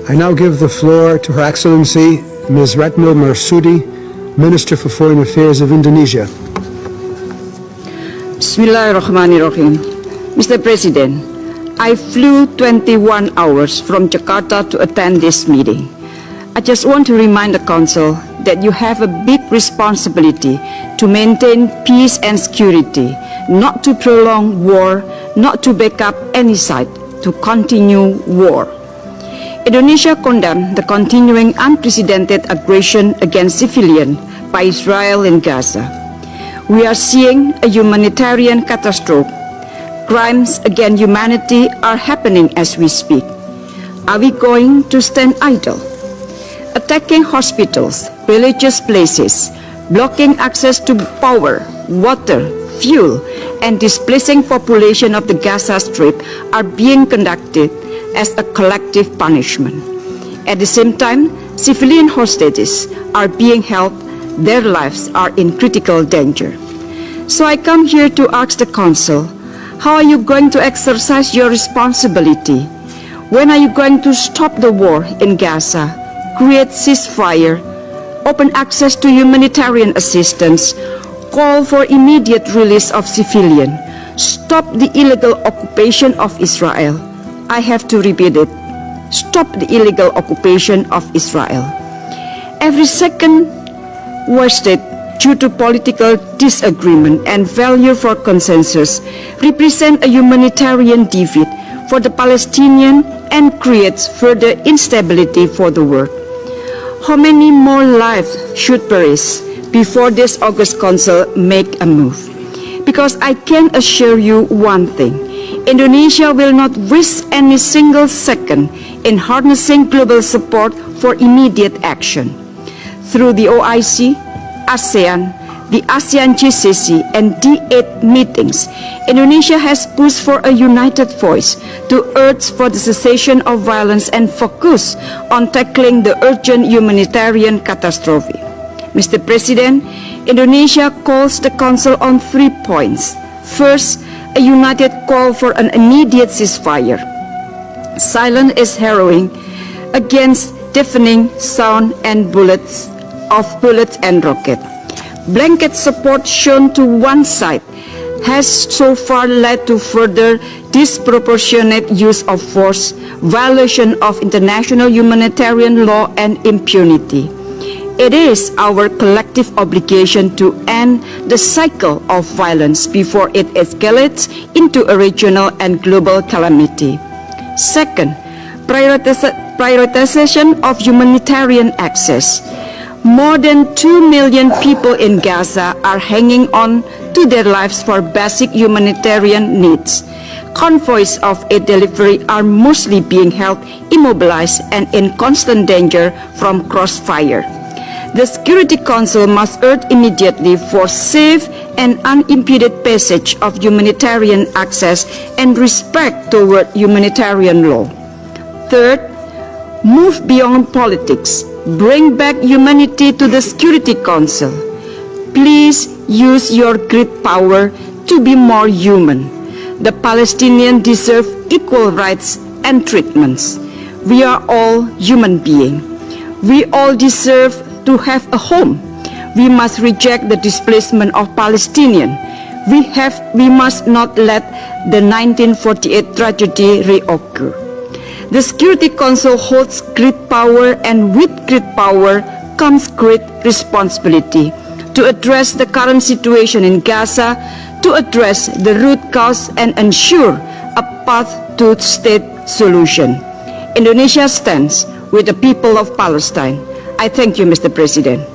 I now give the floor to Her Excellency Ms. Retno Marsudi, Minister for Foreign Affairs of Indonesia. Bismillahirrahmanirrahim. Mr. President, I flew 21 hours from Jakarta to attend this meeting. I just want to remind the Council that you have a big responsibility to maintain peace and security, not to prolong war, not to back up any side, to continue war. Indonesia condemned the continuing unprecedented aggression against civilians by Israel in Gaza. We are seeing a humanitarian catastrophe. Crimes against humanity are happening as we speak. Are we going to stand idle? Attacking hospitals, religious places, blocking access to power, water, fuel, and displacing population of the Gaza Strip are being conducted as a collective punishment. At the same time, civilian hostages are being held. Their lives are in critical danger. So I come here to ask the Council, how are you going to exercise your responsibility? When are you going to stop the war in Gaza, create ceasefire, open access to humanitarian assistance, call for immediate release of civilians, stop the illegal occupation of Israel? I have to repeat it. Stop the illegal occupation of Israel. Every second wasted due to political disagreement and failure for consensus represent a humanitarian defeat for the Palestinian and creates further instability for the world. How many more lives should perish before this August Council make a move? Because I can assure you one thing, Indonesia will not waste any single second in harnessing global support for immediate action. Through the OIC, ASEAN, the ASEAN GCC, and D8 meetings, Indonesia has pushed for a united voice to urge for the cessation of violence and focus on tackling the urgent humanitarian catastrophe. Mr. President, Indonesia calls the Council on 3 points. First, a united call for an immediate ceasefire. Silence is harrowing against deafening sound and bullets and rockets. Blanket support shown to one side has so far led to further disproportionate use of force, violation of international humanitarian law, and impunity. It is our collective obligation to end the cycle of violence before it escalates into a regional and global calamity. Second, prioritization of humanitarian access. More than 2 million people in Gaza are hanging on to their lives for basic humanitarian needs. Convoys of aid delivery are mostly being held immobilized and in constant danger from crossfire. The Security Council must urge immediately for safe and unimpeded passage of humanitarian access and respect toward humanitarian law. Third, move beyond politics. Bring back humanity to the Security Council. Please use your great power to be more human. The Palestinians deserve equal rights and treatments. We are all human beings. We all deserve to have a home. We must reject the displacement of Palestinians. We must not let the 1948 tragedy reoccur. The Security Council holds great power, and with great power comes great responsibility to address the current situation in Gaza, to address the root cause and ensure a path to state solution. Indonesia stands with the people of Palestine. I thank you, Mr. President.